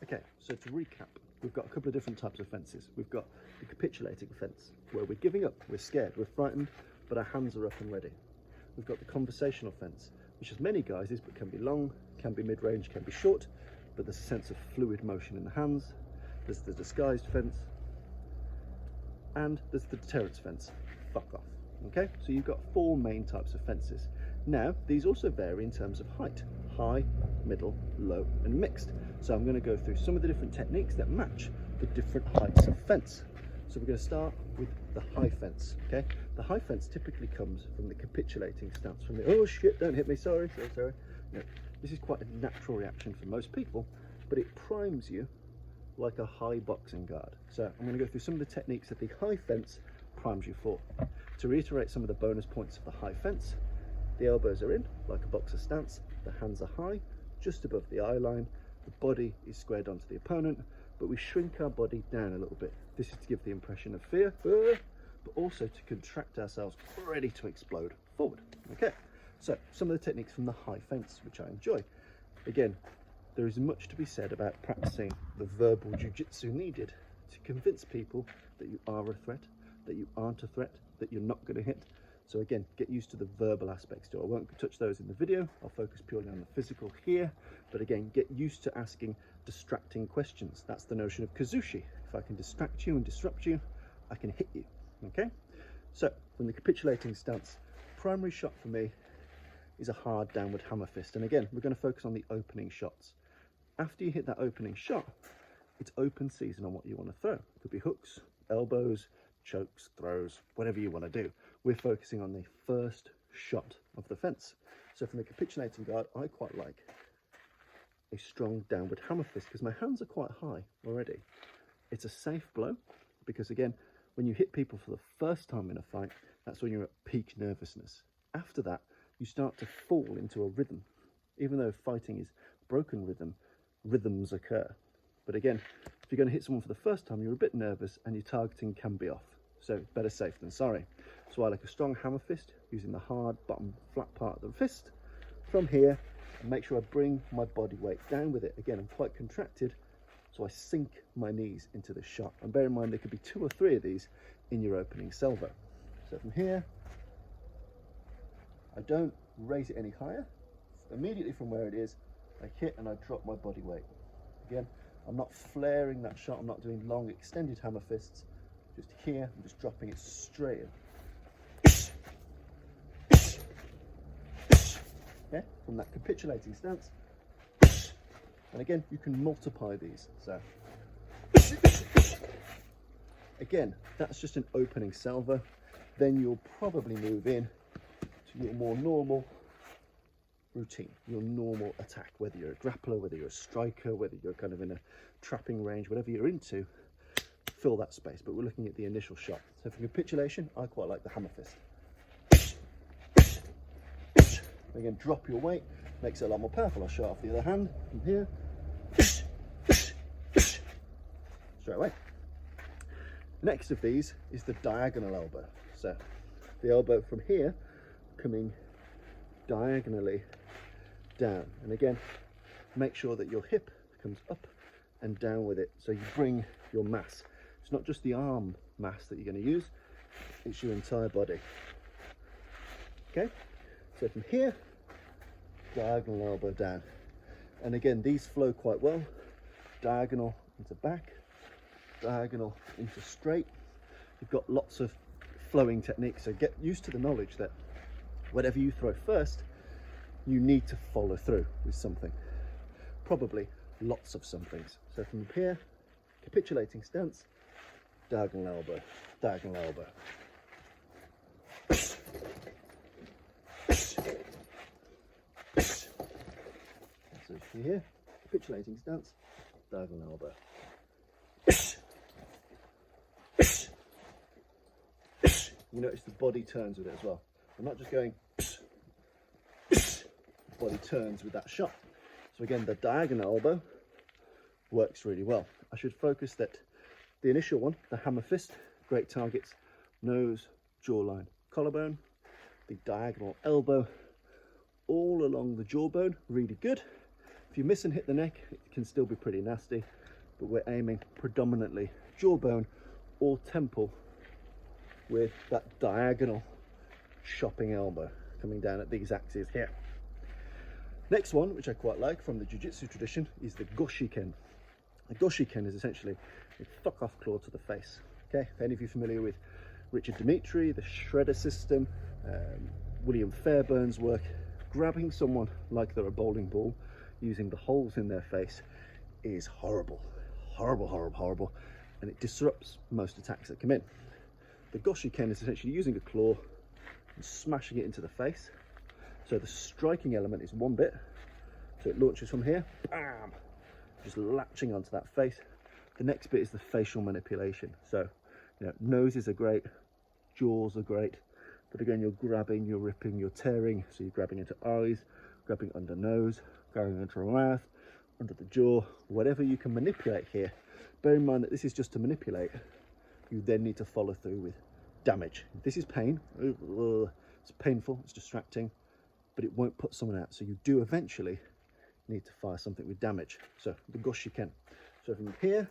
Okay, so to recap, we've got a couple of different types of fences. We've got the capitulating fence, where we're giving up, we're scared, we're frightened, but our hands are up and ready. We've got the conversational fence, which has many guises, but can be long, can be mid-range, can be short, but there's a sense of fluid motion in the hands. There's the disguised fence, and there's the deterrence fence. Fuck off. Okay, so you've got 4 main types of fences. Now, these also vary in terms of height: high, middle, low, and mixed. So I'm going to go through some of the different techniques that match the different heights of fence. So we're going to start with the high fence. Okay, the high fence typically comes from the capitulating stance, from the "oh shit, don't hit me, sorry, sorry." You know, this is quite a natural reaction for most people, but it primes you like a high boxing guard. So I'm going to go through some of the techniques that the high fence primes you for. To reiterate some of the bonus points of the high fence: the elbows are in like a boxer stance, the hands are high just above the eye line, the body is squared onto the opponent, but we shrink our body down a little bit. This is to give the impression of fear, but also to contract ourselves, ready to explode forward. Okay, so some of the techniques from the high fence, which I enjoy. Again, there is much to be said about practicing the verbal jiu-jitsu needed to convince people that you are a threat, that you aren't a threat, that you're not going to hit. So again, get used to the verbal aspects too. I won't touch those in the video. I'll focus purely on the physical here. But again, get used to asking distracting questions. That's the notion of kazushi. If I can distract you and disrupt you, I can hit you. Okay? So from the capitulating stance, primary shot for me is a hard downward hammer fist. And again, we're going to focus on the opening shots. After you hit that opening shot, it's open season on what you want to throw. It could be hooks, elbows, chokes, throws, whatever you want to do. We're focusing on the first shot of the fence. So from the capitulating guard, I quite like a strong downward hammer fist because my hands are quite high already. It's a safe blow because, again, when you hit people for the first time in a fight, that's when you're at peak nervousness. After that, you start to fall into a rhythm. Even though fighting is broken rhythm, rhythms occur. But again, if you're going to hit someone for the first time, you're a bit nervous and your targeting can be off. So better safe than sorry. So I like a strong hammer fist using the hard bottom flat part of the fist from here, and make sure I bring my body weight down with it. Again, I'm quite contracted, so I sink my knees into the shot. And bear in mind, there could be 2 or 3 of these in your opening salvo. So from here, I don't raise it any higher. Immediately from where it is, I hit and I drop my body weight. Again, I'm not flaring that shot. I'm not doing long extended hammer fists. Just here, I'm just dropping it straight in. Okay, from that capitulating stance. And again, you can multiply these. So again, that's just an opening salvo. Then you'll probably move in to your more normal routine, your normal attack, whether you're a grappler, whether you're a striker, whether you're kind of in a trapping range, whatever you're into, fill that space. But we're looking at the initial shot. So for capitulation, I quite like the hammer fist. Again, drop your weight, makes it a lot more powerful. I'll show it off the other hand from here. Straight away. Next of these is the diagonal elbow. So the elbow from here coming diagonally down, and again, make sure that your hip comes up and down with it, so you bring your mass. It's not just the arm mass that you're going to use, it's your entire body. Okay, so from here, diagonal elbow down, and again, these flow quite well. Diagonal into back, diagonal into straight. You've got lots of flowing techniques, so get used to the knowledge that whatever you throw first, you need to follow through with something, probably lots of somethings. So from here, capitulating stance, diagonal elbow, diagonal elbow. So from here, capitulating stance, diagonal elbow. You notice the body turns with it as well. I'm not just going, body turns with that shot. So again, the diagonal elbow works really well. I should focus that the initial one, the hammer fist, great targets, nose, jawline, collarbone. The diagonal elbow all along the jawbone, really good. If If you miss and hit the neck, it can still be pretty nasty, but we're aiming predominantly jawbone or temple with that diagonal chopping elbow coming down at these axes here. Next one, which I quite like from the jiu-jitsu tradition, is the goshiken. A goshiken is essentially a fuck-off claw to the face. Okay, if any of you are familiar with Richard Dimitri, the shredder system, William Fairbairn's work, grabbing someone like they're a bowling ball using the holes in their face is horrible, horrible, horrible, horrible, and it disrupts most attacks that come in. The goshiken is essentially using a claw and smashing it into the face. So the striking element is one bit, so it launches from here, bam, just latching onto that face. The next bit is the facial manipulation. So, you know, noses are great, jaws are great, but again, you're grabbing, you're ripping, you're tearing. So you're grabbing into eyes, grabbing under nose, grabbing into the mouth, under the jaw, whatever you can manipulate here. Bear in mind that this is just to manipulate. You then need to follow through with damage. This is pain. It's painful, it's distracting, but it won't put someone out. So you do eventually need to fire something with damage. So the goshiken. So from here,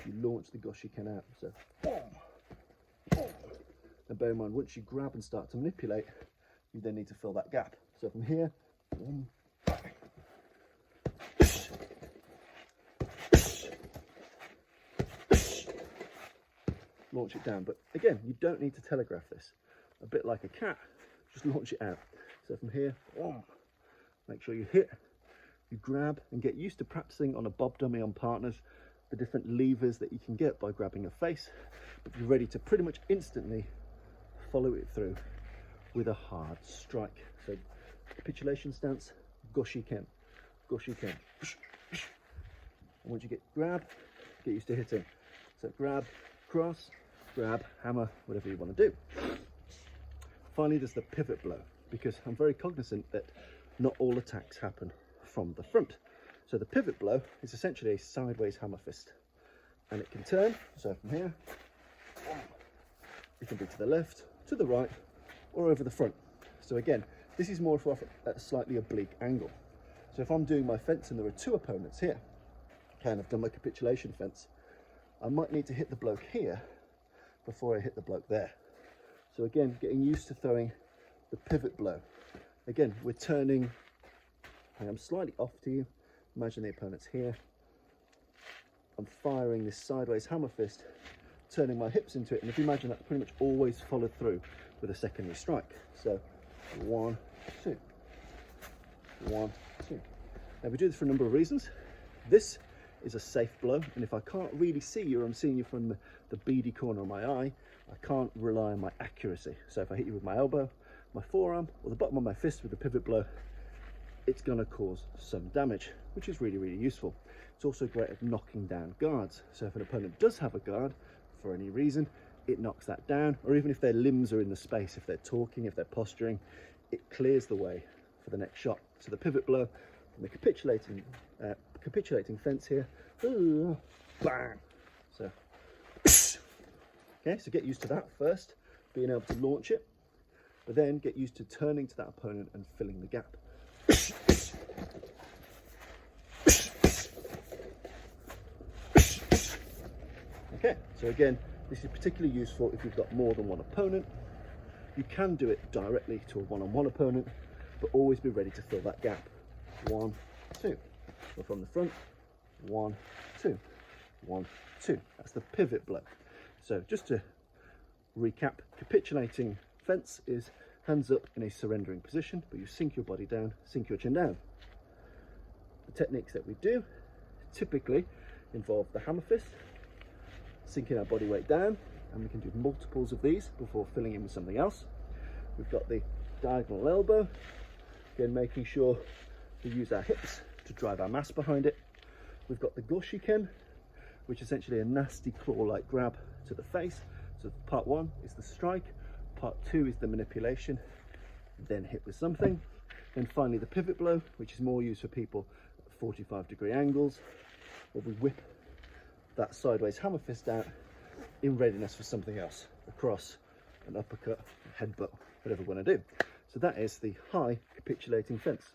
you launch the goshiken out. So boom, boom. And bear in mind, once you grab and start to manipulate, you then need to fill that gap. So from here, boom, launch it down. But again, you don't need to telegraph this. A bit like a cat, just launch it out. So from here, boom, make sure you hit, you grab, and get used to practicing on a bob dummy on partners, the different levers that you can get by grabbing a face, but you're ready to pretty much instantly follow it through with a hard strike. So capitulation stance, goshiken, goshiken. And once you get grab, get used to hitting. So grab, cross, grab, hammer, whatever you want to do. Finally, there's the pivot blow, because I'm very cognizant that not all attacks happen from the front. So the pivot blow is essentially a sideways hammer fist, and it can turn. So from here, it can be to the left, to the right, or over the front. So again, this is more for at a slightly oblique angle. So if I'm doing my fence and there are two opponents here, and I've done my capitulation fence, I might need to hit the bloke here before I hit the bloke there. So again, getting used to throwing the pivot blow. Again, we're turning, and I'm slightly off to you. Imagine the opponent's here. I'm firing this sideways hammer fist, turning my hips into it, and if you imagine that pretty much always followed through with a secondary strike. So 1, 2, 1, 2. Now we do this for a number of reasons. This is a safe blow, and if I can't really see you, or I'm seeing you from the beady corner of my eye, I can't rely on my accuracy. So if I hit you with my elbow, my forearm, or the bottom of my fist with a pivot blow, it's going to cause some damage, which is really, really useful. It's also great at knocking down guards. So if an opponent does have a guard for any reason, it knocks that down, or even if their limbs are in the space, if they're talking, if they're posturing, it clears the way for the next shot. So the pivot blow from the capitulating fence here, bang. So okay, so get used to that first, being able to launch it, but then get used to turning to that opponent and filling the gap. Okay, so again, this is particularly useful if you've got more than one opponent. You can do it directly to a one-on-one opponent, but always be ready to fill that gap. 1, 2. So from the front, 1, 2, 1, 2. That's the pivot blow. So just to recap, capitulating fence is hands up in a surrendering position, but you sink your body down, sink your chin down. The techniques that we do typically involve the hammer fist, sinking our body weight down, and we can do multiples of these before filling in with something else. We've got the diagonal elbow, again making sure we use our hips to drive our mass behind it. We've got the goshiken, which is essentially a nasty claw-like grab to the face. So part 1 is the strike, part 2 is the manipulation, then hit with something, and finally the pivot blow, which is more used for people at 45-degree angles, where we whip that sideways hammer fist out in readiness for something else, a cross, an uppercut, a headbutt, whatever we want to do. So that is the high capitulating fence.